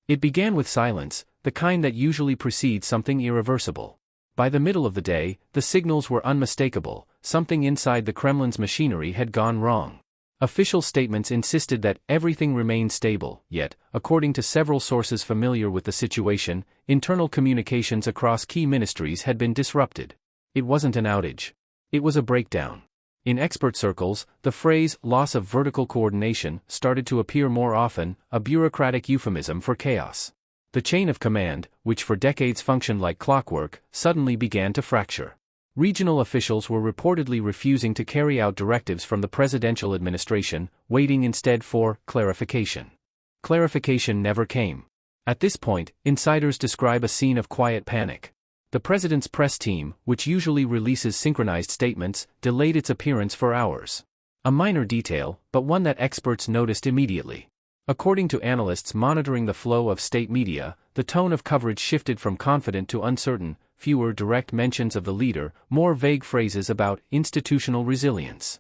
It began with silence, the kind that usually precedes something irreversible. By the middle of the day, the signals were unmistakable, something inside the Kremlin's machinery had gone wrong. Official statements insisted that everything remained stable, yet, according to several sources familiar with the situation, internal communications across key ministries had been disrupted. It wasn't an outage. It was a breakdown. In expert circles, the phrase "loss of vertical coordination" started to appear more often, a bureaucratic euphemism for chaos. The chain of command, which for decades functioned like clockwork, suddenly began to fracture. Regional officials were reportedly refusing to carry out directives from the presidential administration, waiting instead for clarification. Clarification never came. At this point, insiders describe a scene of quiet panic. The president's press team, which usually releases synchronized statements, delayed its appearance for hours. A minor detail, but one that experts noticed immediately. According to analysts monitoring the flow of state media, the tone of coverage shifted from confident to uncertain, fewer direct mentions of the leader, more vague phrases about institutional resilience.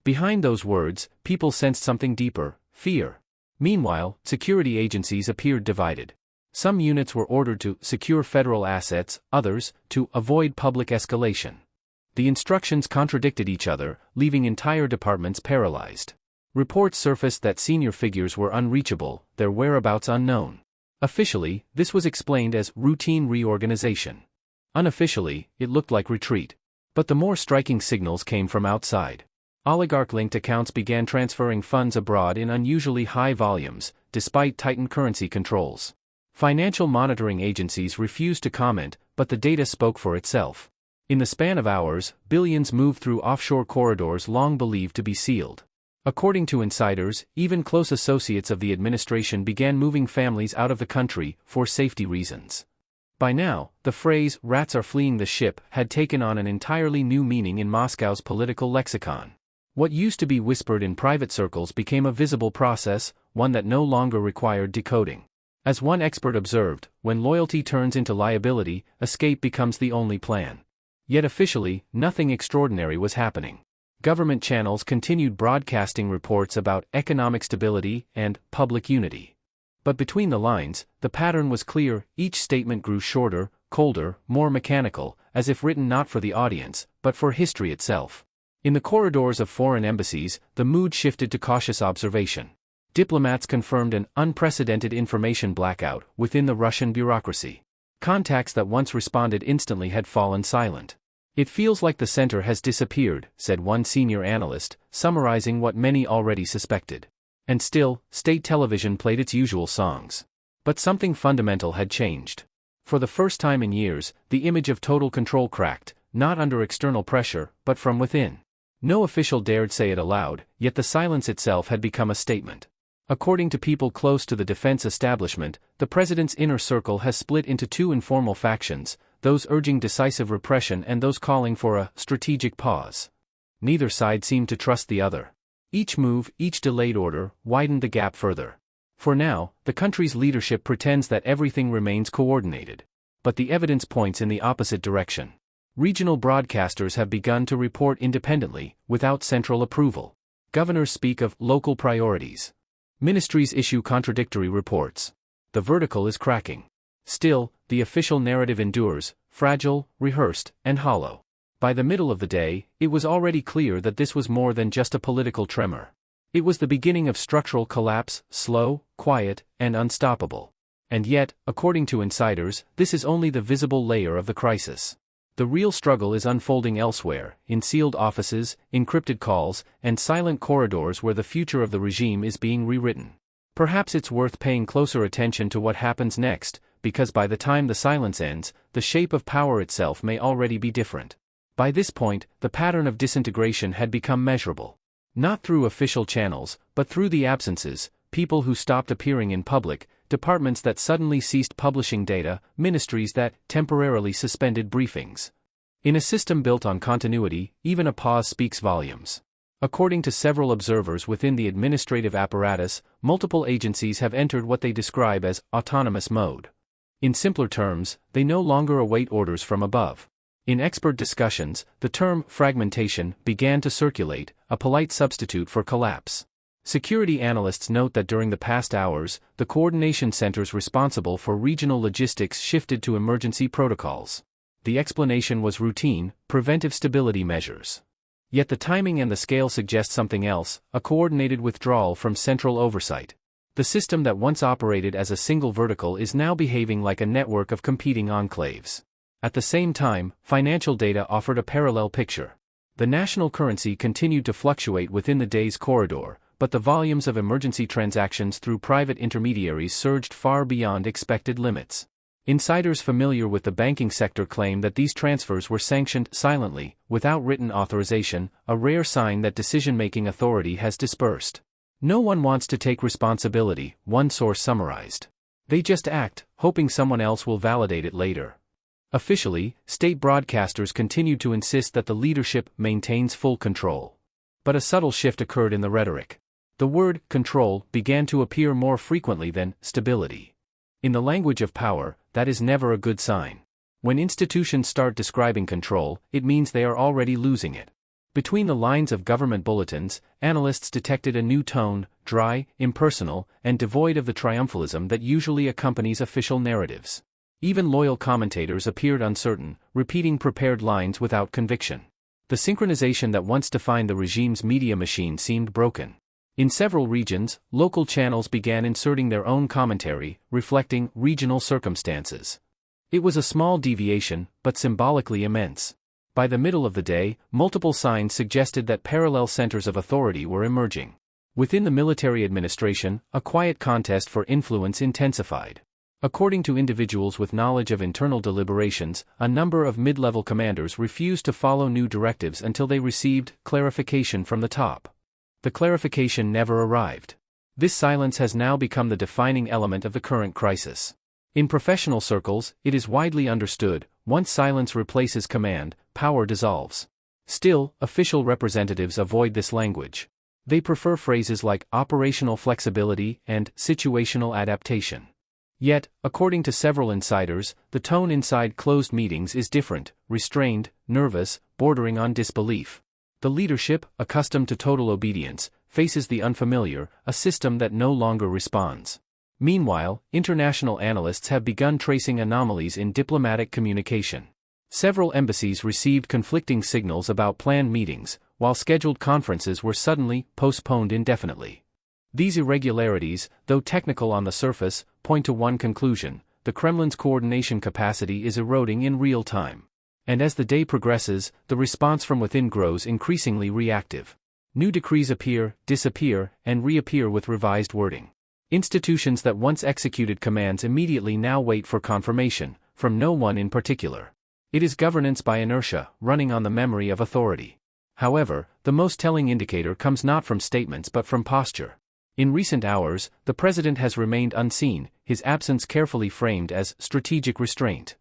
Behind those words, people sensed something deeper: fear. Meanwhile, security agencies appeared divided. Some units were ordered to secure federal assets, others, to avoid public escalation. The instructions contradicted each other, leaving entire departments paralyzed. Reports surfaced that senior figures were unreachable, their whereabouts unknown. Officially, this was explained as routine reorganization. Unofficially, it looked like retreat. But the more striking signals came from outside. Oligarch-linked accounts began transferring funds abroad in unusually high volumes, despite tightened currency controls. Financial monitoring agencies refused to comment, but the data spoke for itself. In the span of hours, billions moved through offshore corridors long believed to be sealed. According to insiders, even close associates of the administration began moving families out of the country for safety reasons. By now, the phrase "rats are fleeing the ship" had taken on an entirely new meaning in Moscow's political lexicon. What used to be whispered in private circles became a visible process, one that no longer required decoding. As one expert observed, when loyalty turns into liability, escape becomes the only plan. Yet officially, nothing extraordinary was happening. Government channels continued broadcasting reports about economic stability and public unity. But between the lines, the pattern was clear: each statement grew shorter, colder, more mechanical, as if written not for the audience, but for history itself. In the corridors of foreign embassies, the mood shifted to cautious observation. Diplomats confirmed an unprecedented information blackout within the Russian bureaucracy. Contacts that once responded instantly had fallen silent. "It feels like the center has disappeared," said one senior analyst, summarizing what many already suspected. And still, state television played its usual songs. But something fundamental had changed. For the first time in years, the image of total control cracked, not under external pressure, but from within. No official dared say it aloud, yet the silence itself had become a statement. According to people close to the defense establishment, the president's inner circle has split into two informal factions, those urging decisive repression and those calling for a strategic pause. Neither side seemed to trust the other. Each move, each delayed order, widened the gap further. For now, the country's leadership pretends that everything remains coordinated. But the evidence points in the opposite direction. Regional broadcasters have begun to report independently, without central approval. Governors speak of local priorities. Ministries issue contradictory reports. The vertical is cracking. Still, the official narrative endures, fragile, rehearsed, and hollow. By the middle of the day, it was already clear that this was more than just a political tremor. It was the beginning of structural collapse, slow, quiet, and unstoppable. And yet, according to insiders, this is only the visible layer of the crisis. The real struggle is unfolding elsewhere, in sealed offices, encrypted calls, and silent corridors where the future of the regime is being rewritten. Perhaps it's worth paying closer attention to what happens next, because by the time the silence ends, the shape of power itself may already be different. By this point, the pattern of disintegration had become measurable. Not through official channels, but through the absences, people who stopped appearing in public, departments that suddenly ceased publishing data, ministries that temporarily suspended briefings. In a system built on continuity, even a pause speaks volumes. According to several observers within the administrative apparatus, multiple agencies have entered what they describe as autonomous mode. In simpler terms, they no longer await orders from above. In expert discussions, the term fragmentation began to circulate, a polite substitute for collapse. Security analysts note that during the past hours, the coordination centers responsible for regional logistics shifted to emergency protocols. The explanation was routine, preventive stability measures. Yet the timing and the scale suggest something else, a coordinated withdrawal from central oversight. The system that once operated as a single vertical is now behaving like a network of competing enclaves. At the same time, financial data offered a parallel picture. The national currency continued to fluctuate within the day's corridor, but the volumes of emergency transactions through private intermediaries surged far beyond expected limits. Insiders familiar with the banking sector claim that these transfers were sanctioned silently, without written authorization, a rare sign that decision-making authority has dispersed. No one wants to take responsibility, one source summarized. They just act, hoping someone else will validate it later. Officially, state broadcasters continued to insist that the leadership maintains full control. But a subtle shift occurred in the rhetoric. The word control began to appear more frequently than stability. In the language of power, that is never a good sign. When institutions start describing control, it means they are already losing it. Between the lines of government bulletins, analysts detected a new tone, dry, impersonal, and devoid of the triumphalism that usually accompanies official narratives. Even loyal commentators appeared uncertain, repeating prepared lines without conviction. The synchronization that once defined the regime's media machine seemed broken. In several regions, local channels began inserting their own commentary, reflecting regional circumstances. It was a small deviation, but symbolically immense. By the middle of the day, multiple signs suggested that parallel centers of authority were emerging. Within the military administration, a quiet contest for influence intensified. According to individuals with knowledge of internal deliberations, a number of mid-level commanders refused to follow new directives until they received clarification from the top. The clarification never arrived. This silence has now become the defining element of the current crisis. In professional circles, it is widely understood, once silence replaces command, power dissolves. Still, official representatives avoid this language. They prefer phrases like operational flexibility and situational adaptation. Yet, according to several insiders, the tone inside closed meetings is different, restrained, nervous, bordering on disbelief. The leadership, accustomed to total obedience, faces the unfamiliar, a system that no longer responds. Meanwhile, international analysts have begun tracing anomalies in diplomatic communication. Several embassies received conflicting signals about planned meetings, while scheduled conferences were suddenly postponed indefinitely. These irregularities, though technical on the surface, point to one conclusion: the Kremlin's coordination capacity is eroding in real time. And as the day progresses, the response from within grows increasingly reactive. New decrees appear, disappear, and reappear with revised wording. Institutions that once executed commands immediately now wait for confirmation, from no one in particular. It is governance by inertia, running on the memory of authority. However, the most telling indicator comes not from statements but from posture. In recent hours, the president has remained unseen, his absence carefully framed as strategic restraint.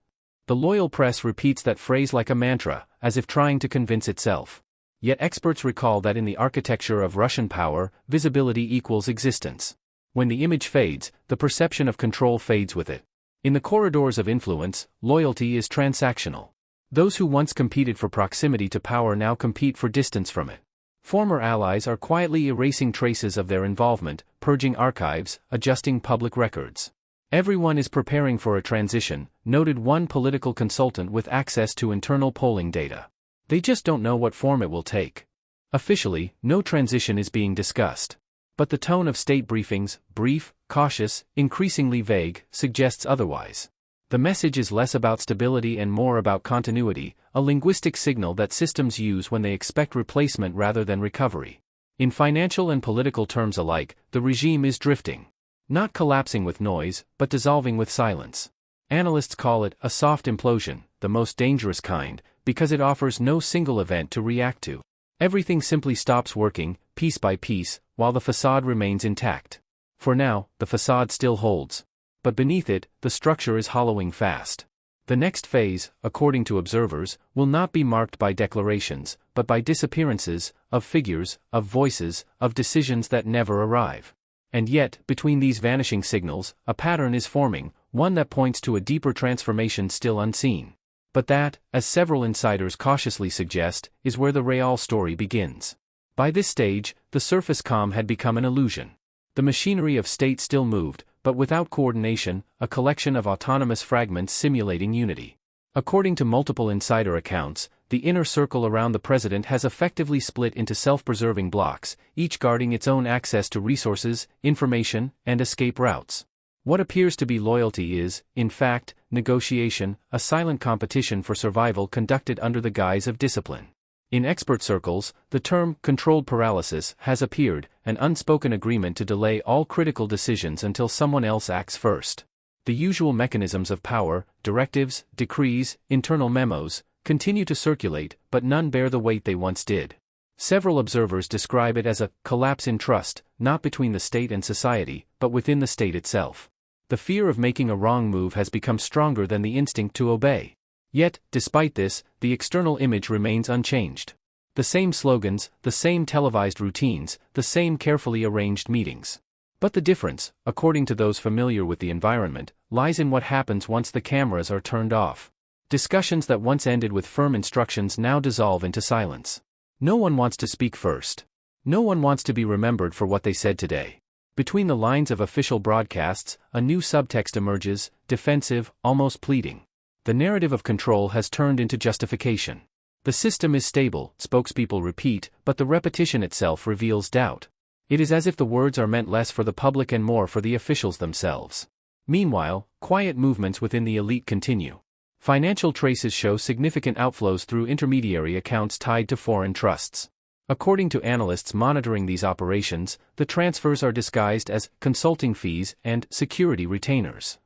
The loyal press repeats that phrase like a mantra, as if trying to convince itself. Yet experts recall that in the architecture of Russian power, visibility equals existence. When the image fades, the perception of control fades with it. In the corridors of influence, loyalty is transactional. Those who once competed for proximity to power now compete for distance from it. Former allies are quietly erasing traces of their involvement, purging archives, adjusting public records. Everyone is preparing for a transition, noted one political consultant with access to internal polling data. They just don't know what form it will take. Officially, no transition is being discussed. But the tone of state briefings, brief, cautious, increasingly vague, suggests otherwise. The message is less about stability and more about continuity, a linguistic signal that systems use when they expect replacement rather than recovery. In financial and political terms alike, the regime is drifting. Not collapsing with noise, but dissolving with silence. Analysts call it a soft implosion, the most dangerous kind, because it offers no single event to react to. Everything simply stops working, piece by piece, while the facade remains intact. For now, the facade still holds. But beneath it, the structure is hollowing fast. The next phase, according to observers, will not be marked by declarations, but by disappearances, of figures, of voices, of decisions that never arrive. And yet, between these vanishing signals, a pattern is forming, one that points to a deeper transformation still unseen. But that, as several insiders cautiously suggest, is where the real story begins. By this stage, the surface calm had become an illusion. The machinery of state still moved, but without coordination, a collection of autonomous fragments simulating unity. According to multiple insider accounts, the inner circle around the president has effectively split into self-preserving blocks, each guarding its own access to resources, information, and escape routes. What appears to be loyalty is, in fact, negotiation, a silent competition for survival conducted under the guise of discipline. In expert circles, the term controlled paralysis has appeared, an unspoken agreement to delay all critical decisions until someone else acts first. The usual mechanisms of power, directives, decrees, internal memos, continue to circulate, but none bear the weight they once did. Several observers describe it as a collapse in trust, not between the state and society, but within the state itself. The fear of making a wrong move has become stronger than the instinct to obey. Yet, despite this, the external image remains unchanged. The same slogans, the same televised routines, the same carefully arranged meetings. But the difference, according to those familiar with the environment, lies in what happens once the cameras are turned off. Discussions that once ended with firm instructions now dissolve into silence. No one wants to speak first. No one wants to be remembered for what they said today. Between the lines of official broadcasts, a new subtext emerges, defensive, almost pleading. The narrative of control has turned into justification. The system is stable, spokespeople repeat, but the repetition itself reveals doubt. It is as if the words are meant less for the public and more for the officials themselves. Meanwhile, quiet movements within the elite continue. Financial traces show significant outflows through intermediary accounts tied to foreign trusts. According to analysts monitoring these operations, the transfers are disguised as consulting fees and security retainers.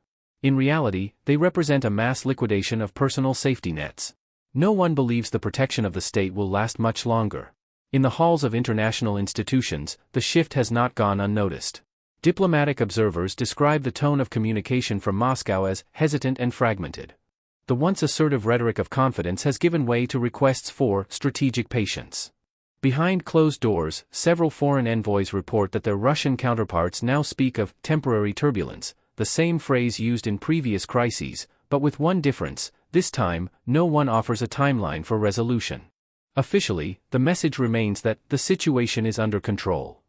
In reality, they represent a mass liquidation of personal safety nets. No one believes the protection of the state will last much longer. In the halls of international institutions, the shift has not gone unnoticed. Diplomatic observers describe the tone of communication from Moscow as hesitant and fragmented. The once assertive rhetoric of confidence has given way to requests for strategic patience. Behind closed doors, several foreign envoys report that their Russian counterparts now speak of temporary turbulence, the same phrase used in previous crises, but with one difference: this time, no one offers a timeline for resolution. Officially, the message remains that the situation is under control.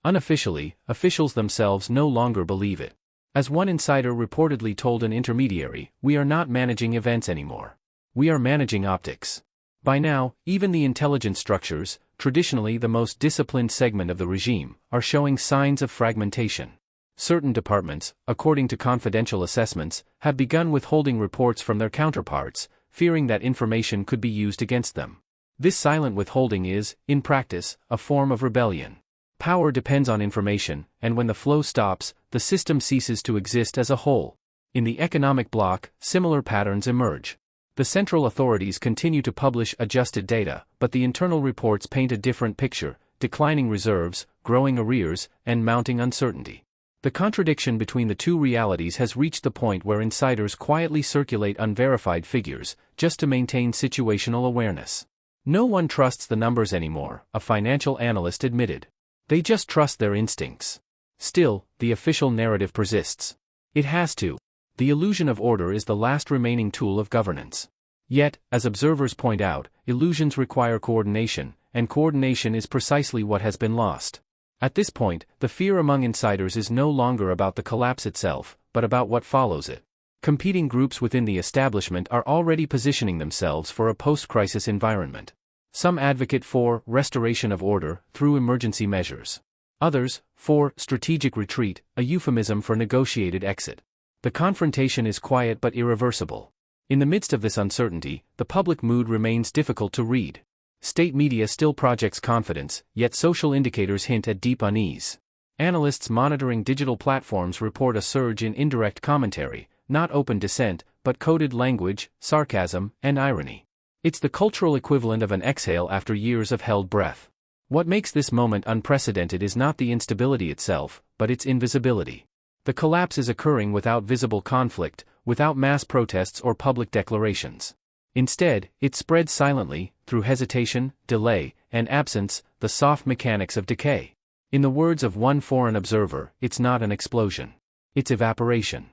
Unofficially, officials themselves no longer believe it. As one insider reportedly told an intermediary, "We are not managing events anymore. We are managing optics." By now, even the intelligence structures, traditionally the most disciplined segment of the regime, are showing signs of fragmentation. Certain departments, according to confidential assessments, have begun withholding reports from their counterparts, fearing that information could be used against them. This silent withholding is, in practice, a form of rebellion. Power depends on information, and when the flow stops, the system ceases to exist as a whole. In the economic bloc, similar patterns emerge. The central authorities continue to publish adjusted data, but the internal reports paint a different picture: declining reserves, growing arrears, and mounting uncertainty. The contradiction between the two realities has reached the point where insiders quietly circulate unverified figures, just to maintain situational awareness. No one trusts the numbers anymore, a financial analyst admitted. They just trust their instincts. Still, the official narrative persists. It has to. The illusion of order is the last remaining tool of governance. Yet, as observers point out, illusions require coordination, and coordination is precisely what has been lost. At this point, the fear among insiders is no longer about the collapse itself, but about what follows it. Competing groups within the establishment are already positioning themselves for a post-crisis environment. Some advocate for restoration of order through emergency measures. Others, for strategic retreat, a euphemism for negotiated exit. The confrontation is quiet but irreversible. In the midst of this uncertainty, the public mood remains difficult to read. State media still projects confidence, yet social indicators hint at deep unease. Analysts monitoring digital platforms report a surge in indirect commentary, not open dissent, but coded language, sarcasm, and irony. It's the cultural equivalent of an exhale after years of held breath. What makes this moment unprecedented is not the instability itself, but its invisibility. The collapse is occurring without visible conflict, without mass protests or public declarations. Instead, it spreads silently, through hesitation, delay, and absence, the soft mechanics of decay. In the words of one foreign observer, it's not an explosion. It's evaporation.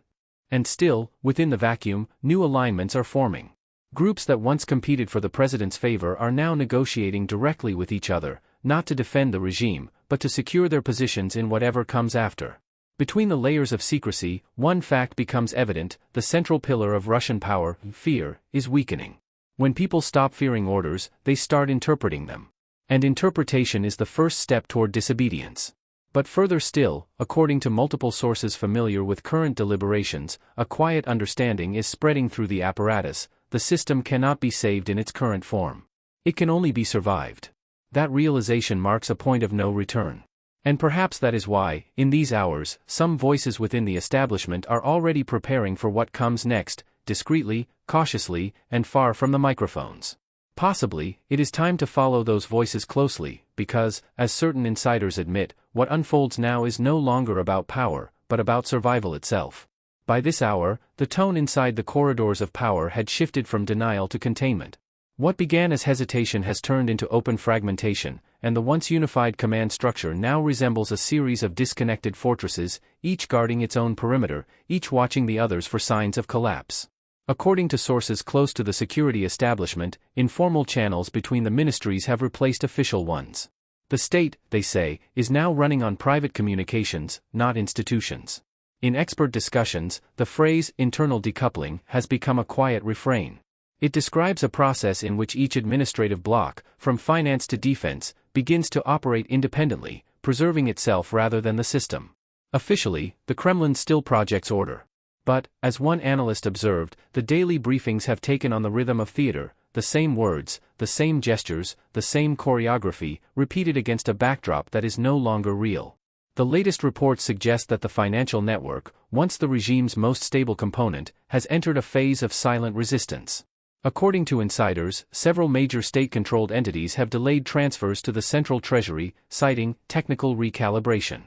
And still, within the vacuum, new alignments are forming. Groups that once competed for the president's favor are now negotiating directly with each other, not to defend the regime, but to secure their positions in whatever comes after. Between the layers of secrecy, one fact becomes evident: the central pillar of Russian power, fear, is weakening. When people stop fearing orders, they start interpreting them. And interpretation is the first step toward disobedience. But further still, according to multiple sources familiar with current deliberations, a quiet understanding is spreading through the apparatus: the system cannot be saved in its current form. It can only be survived. That realization marks a point of no return. And perhaps that is why, in these hours, some voices within the establishment are already preparing for what comes next, discreetly, cautiously, and far from the microphones. Possibly, it is time to follow those voices closely, because, as certain insiders admit, what unfolds now is no longer about power, but about survival itself. By this hour, the tone inside the corridors of power had shifted from denial to containment. What began as hesitation has turned into open fragmentation, and the once unified command structure now resembles a series of disconnected fortresses, each guarding its own perimeter, each watching the others for signs of collapse. According to sources close to the security establishment, informal channels between the ministries have replaced official ones. The state, they say, is now running on private communications, not institutions. In expert discussions, the phrase internal decoupling has become a quiet refrain. It describes a process in which each administrative block, from finance to defense, begins to operate independently, preserving itself rather than the system. Officially, the Kremlin still projects order. But, as one analyst observed, the daily briefings have taken on the rhythm of theater: the same words, the same gestures, the same choreography, repeated against a backdrop that is no longer real. The latest reports suggest that the financial network, once the regime's most stable component, has entered a phase of silent resistance. According to insiders, several major state-controlled entities have delayed transfers to the central treasury, citing technical recalibration.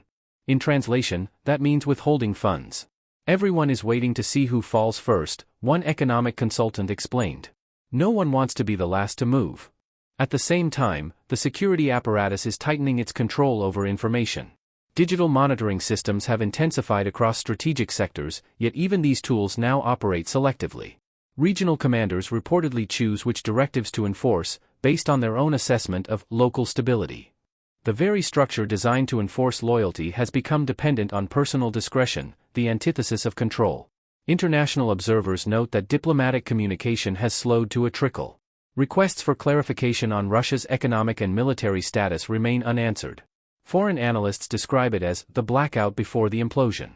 In translation, that means withholding funds. Everyone is waiting to see who falls first, one economic consultant explained. No one wants to be the last to move. At the same time, the security apparatus is tightening its control over information. Digital monitoring systems have intensified across strategic sectors, yet even these tools now operate selectively. Regional commanders reportedly choose which directives to enforce, based on their own assessment of local stability. The very structure designed to enforce loyalty has become dependent on personal discretion, the antithesis of control. International observers note that diplomatic communication has slowed to a trickle. Requests for clarification on Russia's economic and military status remain unanswered. Foreign analysts describe it as the blackout before the implosion.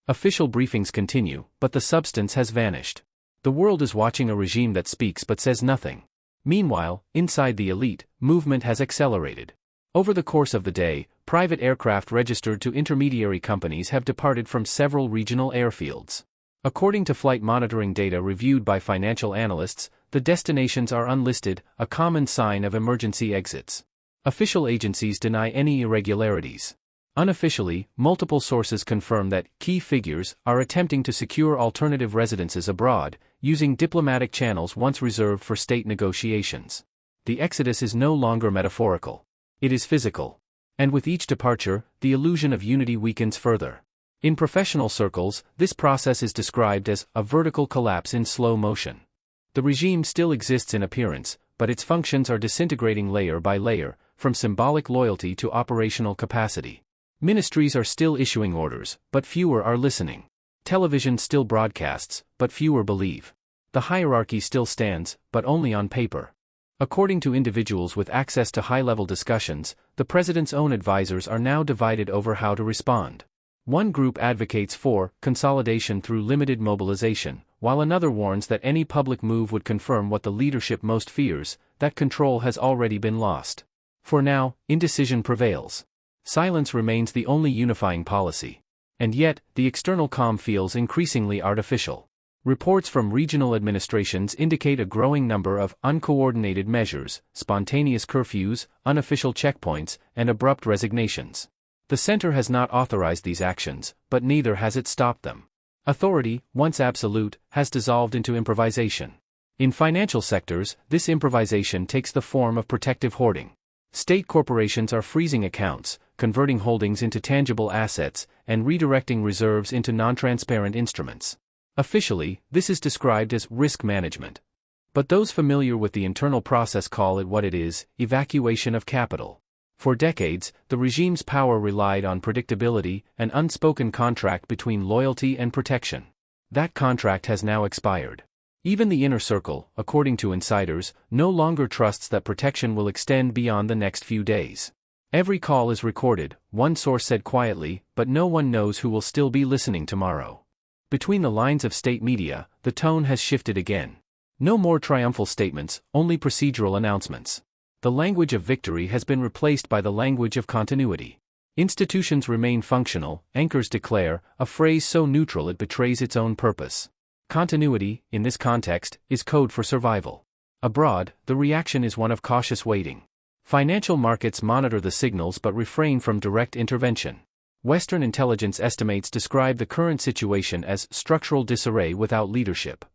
Official briefings continue, but the substance has vanished. The world is watching a regime that speaks but says nothing. Meanwhile, inside the elite, movement has accelerated. Over the course of the day, private aircraft registered to intermediary companies have departed from several regional airfields. According to flight monitoring data reviewed by financial analysts, the destinations are unlisted, a common sign of emergency exits. Official agencies deny any irregularities. Unofficially, multiple sources confirm that key figures are attempting to secure alternative residences abroad, using diplomatic channels once reserved for state negotiations. The exodus is no longer metaphorical. It is physical. And with each departure, the illusion of unity weakens further. In professional circles, this process is described as a vertical collapse in slow motion. The regime still exists in appearance, but its functions are disintegrating layer by layer, from symbolic loyalty to operational capacity. Ministries are still issuing orders, but fewer are listening. Television still broadcasts, but fewer believe. The hierarchy still stands, but only on paper. According to individuals with access to high-level discussions, the president's own advisors are now divided over how to respond. One group advocates for consolidation through limited mobilization, while another warns that any public move would confirm what the leadership most fears: that control has already been lost. For now, indecision prevails. Silence remains the only unifying policy. And yet, the external calm feels increasingly artificial. Reports from regional administrations indicate a growing number of uncoordinated measures, spontaneous curfews, unofficial checkpoints, and abrupt resignations. The center has not authorized these actions, but neither has it stopped them. Authority, once absolute, has dissolved into improvisation. In financial sectors, this improvisation takes the form of protective hoarding. State corporations are freezing accounts, converting holdings into tangible assets, and redirecting reserves into non-transparent instruments. Officially, this is described as risk management. But those familiar with the internal process call it what it is: evacuation of capital. For decades, the regime's power relied on predictability, an unspoken contract between loyalty and protection. That contract has now expired. Even the inner circle, according to insiders, no longer trusts that protection will extend beyond the next few days. Every call is recorded, one source said quietly, but no one knows who will still be listening tomorrow. Between the lines of state media, the tone has shifted again. No more triumphal statements, only procedural announcements. The language of victory has been replaced by the language of continuity. Institutions remain functional, anchors declare, a phrase so neutral it betrays its own purpose. Continuity, in this context, is code for survival. Abroad, the reaction is one of cautious waiting. Financial markets monitor the signals but refrain from direct intervention. Western intelligence estimates describe the current situation as structural disarray without leadership.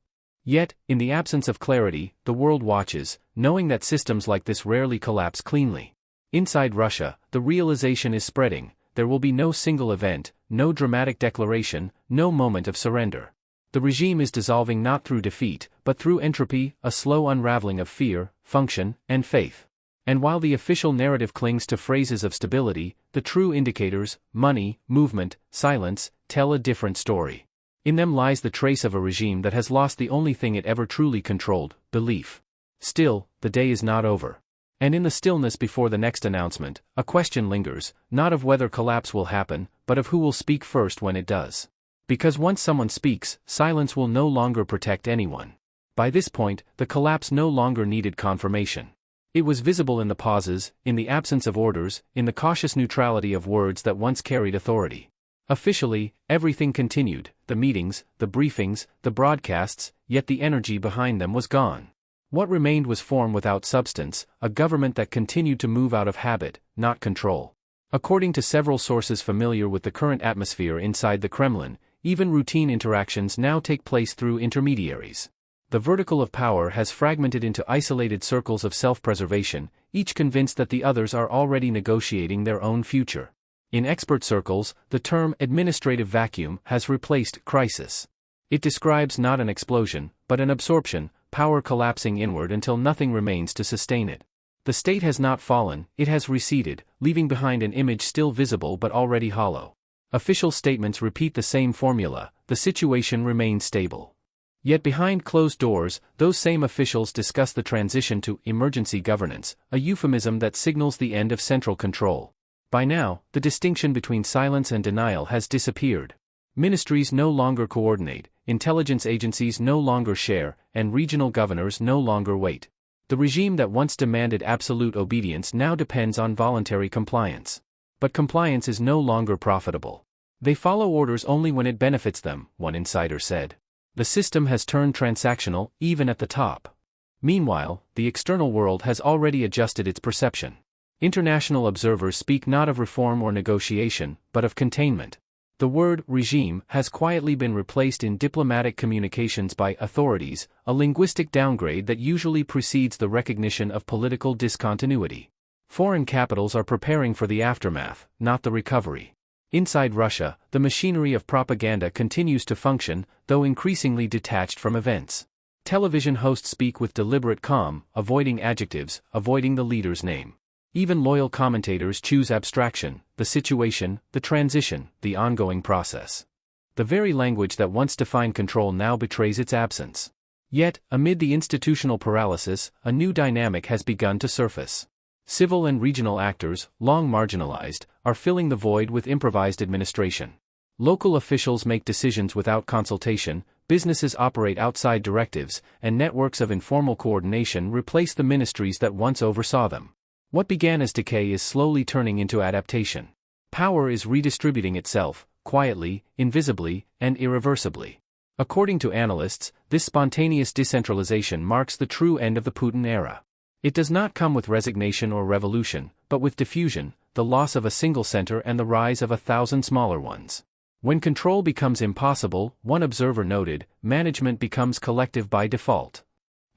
Yet, in the absence of clarity, the world watches, knowing that systems like this rarely collapse cleanly. Inside Russia, the realization is spreading: there will be no single event, no dramatic declaration, no moment of surrender. The regime is dissolving not through defeat, but through entropy, a slow unraveling of fear, function, and faith. And while the official narrative clings to phrases of stability, the true indicators, money, movement, silence, tell a different story. In them lies the trace of a regime that has lost the only thing it ever truly controlled: belief. Still, the day is not over. And in the stillness before the next announcement, a question lingers, not of whether collapse will happen, but of who will speak first when it does. Because once someone speaks, silence will no longer protect anyone. By this point, the collapse no longer needed confirmation. It was visible in the pauses, in the absence of orders, in the cautious neutrality of words that once carried authority. Officially, everything continued: the meetings, the briefings, the broadcasts, yet the energy behind them was gone. What remained was form without substance, a government that continued to move out of habit, not control. According to several sources familiar with the current atmosphere inside the Kremlin, even routine interactions now take place through intermediaries. The vertical of power has fragmented into isolated circles of self-preservation, each convinced that the others are already negotiating their own future. In expert circles, the term administrative vacuum has replaced crisis. It describes not an explosion, but an absorption, power collapsing inward until nothing remains to sustain it. The state has not fallen, it has receded, leaving behind an image still visible but already hollow. Official statements repeat the same formula: the situation remains stable. Yet behind closed doors, those same officials discuss the transition to emergency governance, a euphemism that signals the end of central control. By now, the distinction between silence and denial has disappeared. Ministries no longer coordinate, intelligence agencies no longer share, and regional governors no longer wait. The regime that once demanded absolute obedience now depends on voluntary compliance. But compliance is no longer profitable. They follow orders only when it benefits them, one insider said. The system has turned transactional, even at the top. Meanwhile, the external world has already adjusted its perception. International observers speak not of reform or negotiation, but of containment. The word regime has quietly been replaced in diplomatic communications by authorities, a linguistic downgrade that usually precedes the recognition of political discontinuity. Foreign capitals are preparing for the aftermath, not the recovery. Inside Russia, the machinery of propaganda continues to function, though increasingly detached from events. Television hosts speak with deliberate calm, avoiding adjectives, avoiding the leader's name. Even loyal commentators choose abstraction: the situation, the transition, the ongoing process. The very language that once defined control now betrays its absence. Yet, amid the institutional paralysis, a new dynamic has begun to surface. Civil and regional actors, long marginalized, are filling the void with improvised administration. Local officials make decisions without consultation, businesses operate outside directives, and networks of informal coordination replace the ministries that once oversaw them. What began as decay is slowly turning into adaptation. Power is redistributing itself, quietly, invisibly, and irreversibly. According to analysts, this spontaneous decentralization marks the true end of the Putin era. It does not come with resignation or revolution, but with diffusion, the loss of a single center and the rise of 1,000 smaller ones. When control becomes impossible, one observer noted, management becomes collective by default.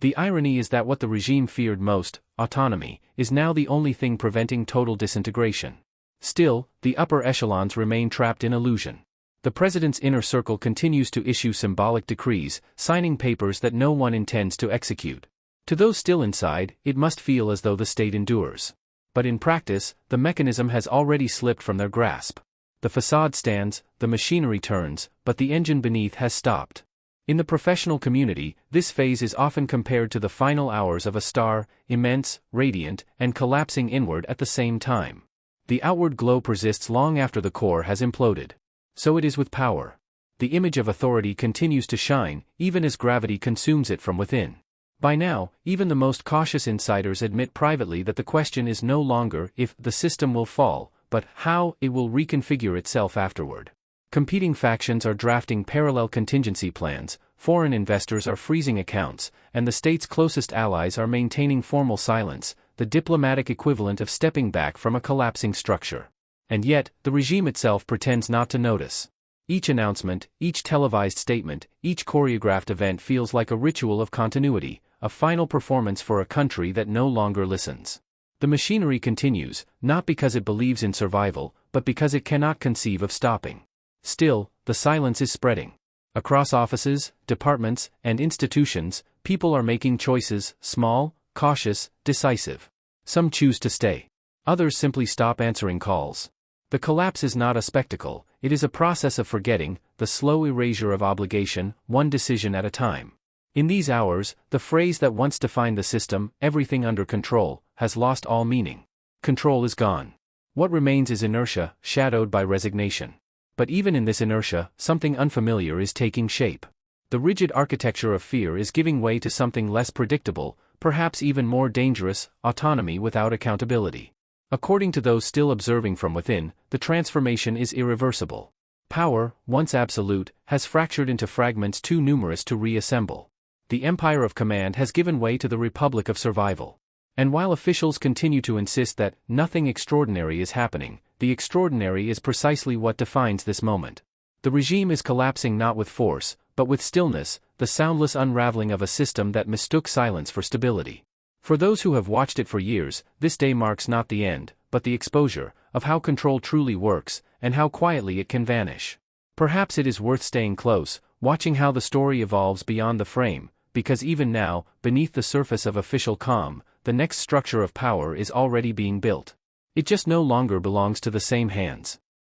The irony is that what the regime feared most, autonomy, is now the only thing preventing total disintegration. Still, the upper echelons remain trapped in illusion. The president's inner circle continues to issue symbolic decrees, signing papers that no one intends to execute. To those still inside, it must feel as though the state endures. But in practice, the mechanism has already slipped from their grasp. The facade stands, the machinery turns, but the engine beneath has stopped. In the professional community, this phase is often compared to the final hours of a star, immense, radiant, and collapsing inward at the same time. The outward glow persists long after the core has imploded. So it is with power. The image of authority continues to shine, even as gravity consumes it from within. By now, even the most cautious insiders admit privately that the question is no longer if the system will fall, but how it will reconfigure itself afterward. Competing factions are drafting parallel contingency plans, foreign investors are freezing accounts, and the state's closest allies are maintaining formal silence, the diplomatic equivalent of stepping back from a collapsing structure. And yet, the regime itself pretends not to notice. Each announcement, each televised statement, each choreographed event feels like a ritual of continuity, a final performance for a country that no longer listens. The machinery continues, not because it believes in survival, but because it cannot conceive of stopping. Still, the silence is spreading. Across offices, departments, and institutions, people are making choices, small, cautious, decisive. Some choose to stay. Others simply stop answering calls. The collapse is not a spectacle, it is a process of forgetting, the slow erasure of obligation, one decision at a time. In these hours, the phrase that once defined the system, everything under control, has lost all meaning. Control is gone. What remains is inertia, shadowed by resignation. But even in this inertia, something unfamiliar is taking shape. The rigid architecture of fear is giving way to something less predictable, perhaps even more dangerous, autonomy without accountability. According to those still observing from within, the transformation is irreversible. Power, once absolute, has fractured into fragments too numerous to reassemble. The empire of command has given way to the republic of survival. And while officials continue to insist that nothing extraordinary is happening, the extraordinary is precisely what defines this moment. The regime is collapsing not with force, but with stillness, the soundless unraveling of a system that mistook silence for stability. For those who have watched it for years, this day marks not the end, but the exposure of how control truly works, and how quietly it can vanish. Perhaps it is worth staying close, watching how the story evolves beyond the frame, because even now, beneath the surface of official calm, the next structure of power is already being built. It just no longer belongs to the same hands.